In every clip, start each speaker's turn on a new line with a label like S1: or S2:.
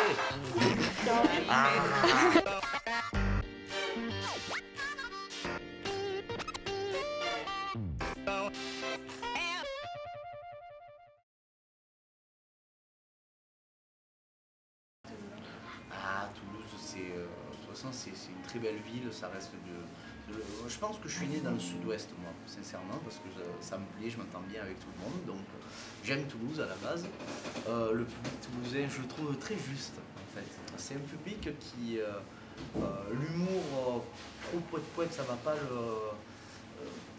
S1: Ah. Ah, Toulouse, de toute façon, c'est une très belle ville, ça reste je pense que je suis né dans le sud-ouest, moi, sincèrement, parce que ça me plaît, je m'entends bien avec tout le monde, donc j'aime Toulouse à la base. Le public toulousain, je le trouve très juste, en fait. C'est un public qui... l'humour trop poète-poète, ça va pas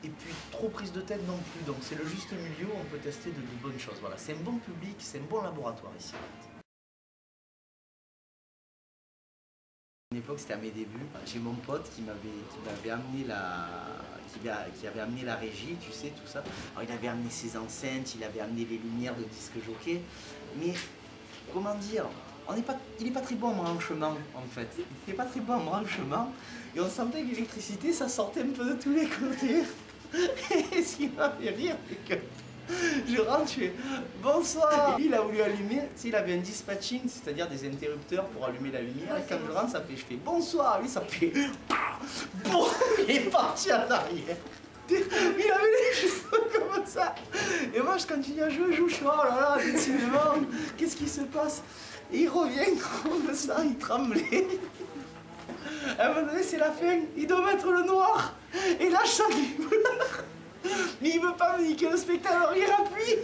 S1: et puis trop prise de tête non plus, donc c'est le juste milieu où on peut tester de bonnes choses. Voilà, c'est un bon public, c'est un bon laboratoire ici. À une époque, c'était à mes débuts. J'ai mon pote qui m'avait amené qui avait amené la régie, tu sais, tout ça. Alors, il avait amené ses enceintes, il avait amené les lumières de disque jockey. Mais, comment dire, il n'est pas très bon en branchement, en fait. Il n'était pas très bon en branchement. Et on sentait que l'électricité, ça sortait un peu de tous les côtés. Et ce qui m'a fait rire, c'est que je rentre, je fais bonsoir. Et lui, il a voulu allumer, tu sais, il avait un dispatching, c'est-à-dire des interrupteurs pour allumer la lumière. Et quand je rentre, je fais bonsoir. Lui, ça fait bon, il est parti en arrière. Il avait les cheveux comme ça. Et moi, je continue à jouer, je suis oh là là, décidément, qu'est-ce qui se passe? Et il revient comme ça, il tremblait. À un moment donné, c'est la fin, il doit mettre le noir. Et là, je sens qu'il pleure. Mais il veut pas me niquer le spectacle, alors il appuie.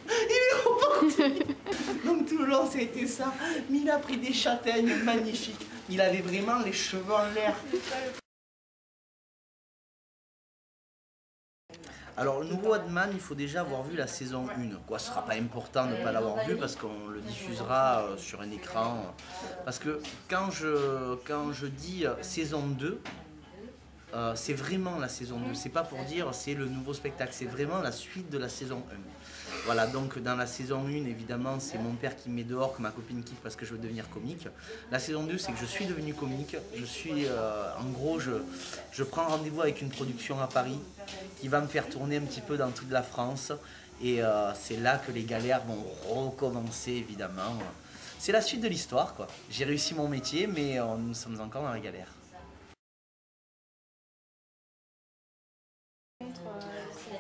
S1: Il est reparti. Donc tout le long, ça a été ça. Mais il a pris des châtaignes magnifiques. Il avait vraiment les cheveux en l'air. Alors, le nouveau Hadman, il faut déjà avoir vu la saison 1. Quoi, ce sera pas important de ne pas l'avoir vu parce qu'on le diffusera sur un écran. Parce que quand je dis saison 2, c'est vraiment la saison 2. C'est pas pour dire c'est le nouveau spectacle, c'est vraiment la suite de la saison 1. Voilà, donc dans la saison 1, évidemment, c'est mon père qui me met dehors, que ma copine quitte parce que je veux devenir comique. La saison 2, c'est que je suis devenu comique. Je suis, en gros, je prends rendez-vous avec une production à Paris qui va me faire tourner un petit peu dans toute la France. Et c'est là que les galères vont recommencer, évidemment. C'est la suite de l'histoire, quoi. J'ai réussi mon métier, mais nous sommes encore dans la galère.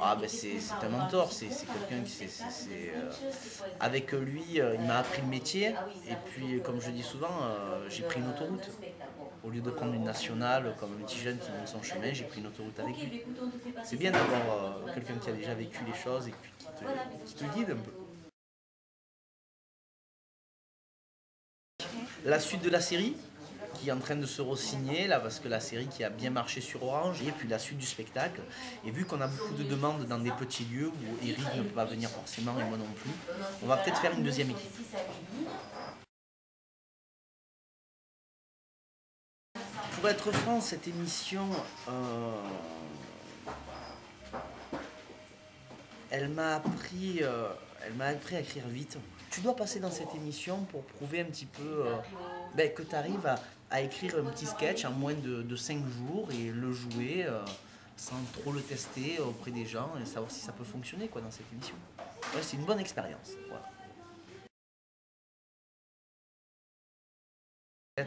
S1: Ah ben c'est un mentor, c'est quelqu'un qui avec lui il m'a appris le métier et puis comme je dis souvent j'ai pris une autoroute. Au lieu de prendre une nationale comme un petit jeune qui monte son chemin, j'ai pris une autoroute avec lui. C'est bien d'avoir quelqu'un qui a déjà vécu les choses et puis qui te guide un peu. La suite de la série qui est en train de se re-signer là parce que la série qui a bien marché sur Orange et puis la suite du spectacle et vu qu'on a beaucoup de demandes dans des petits lieux où Eric ne peut pas venir forcément et moi non plus, on va peut-être faire une deuxième équipe. Pour être franc, cette émission elle m'a appris à écrire vite. Tu dois passer dans cette émission pour prouver un petit peu que tu arrives à écrire un petit sketch en moins de 5 jours et le jouer sans trop le tester auprès des gens et savoir si ça peut fonctionner quoi, dans cette émission. Ouais, c'est une bonne expérience. Voilà.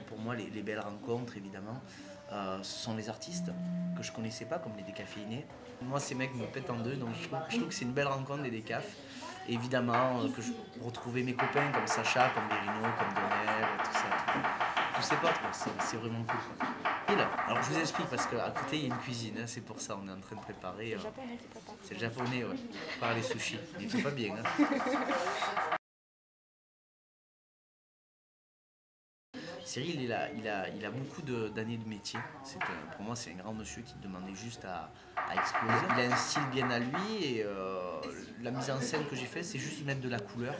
S1: Pour moi, les belles rencontres, évidemment, ce sont les artistes que je connaissais pas, comme les décaféinés. Moi, ces mecs me pètent en deux, donc je trouve que c'est une belle rencontre, les décafs. Évidemment, que je retrouvais mes copains comme Sacha, comme Berino, comme Donel, tout ça. Tous ces potes, c'est vraiment cool. Quoi. Et là, alors je vous explique, parce qu'à côté, il y a une cuisine, hein, c'est pour ça, on est en train de préparer. C'est le japonais, ouais. Par les sushis. Il fait pas bien, hein. Cyril, il a beaucoup d'années de métier. Pour moi, c'est un grand monsieur qui demandait juste à exploser. Il a un style bien à lui et la mise en scène que j'ai faite, c'est juste mettre de la couleur.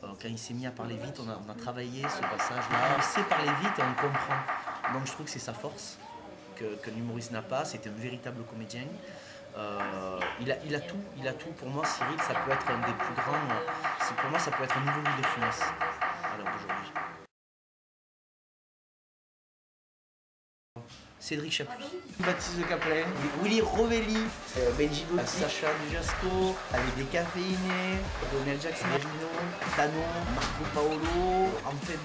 S1: Quand il s'est mis à parler vite, on a travaillé ce passage-là. Il sait parler vite et on comprend. Donc je trouve que c'est sa force que l'humoriste n'a pas. C'est un véritable comédien. Il a tout. Pour moi, Cyril, ça peut être un des plus grands. Pour moi, ça peut être un nouveau Louis de Funès à l'heure d'aujourd'hui. Cédric Chapuis, Baptiste Caplin, Willy Rovelli, Benji Dotti, Sacha Dujasco, avec Décaféiné, Donel Jackson, Tano, Marco Paolo, Amfeb,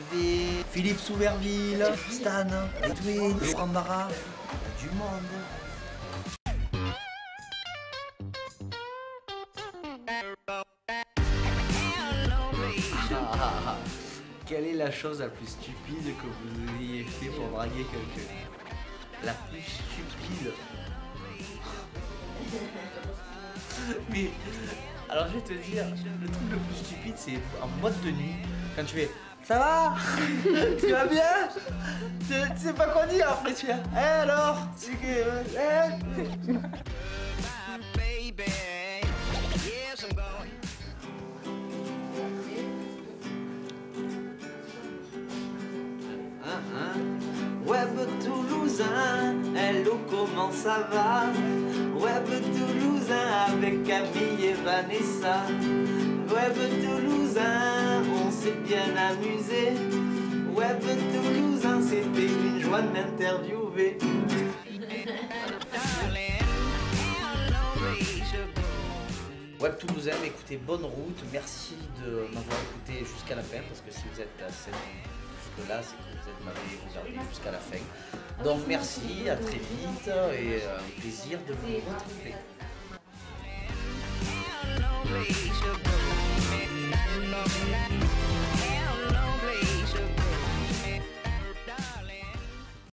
S1: Philippe Souverville, Stan, Edwin, Laurent Barra, il y a du monde. Quelle est la chose la plus stupide que vous ayez fait pour draguer quelqu'un? La plus stupide. Mais, alors je vais te dire, le truc le plus stupide, c'est en boîte de nuit, quand tu fais ça va? Tu vas bien? Tu sais pas quoi dire, après tu fais alors? C'est que. Web toulousain, hello comment ça va? Web toulousain avec Camille et Vanessa. Web toulousain, on s'est bien amusé. Web toulousain, c'était une joie de m'interviewer. Web toulousain, écoutez, bonne route. Merci de m'avoir écouté jusqu'à la fin, parce que si vous êtes jusque-là, c'est que vous m'avez regardé jusqu'à la fin. Donc merci, à très vite et un plaisir de vous retrouver.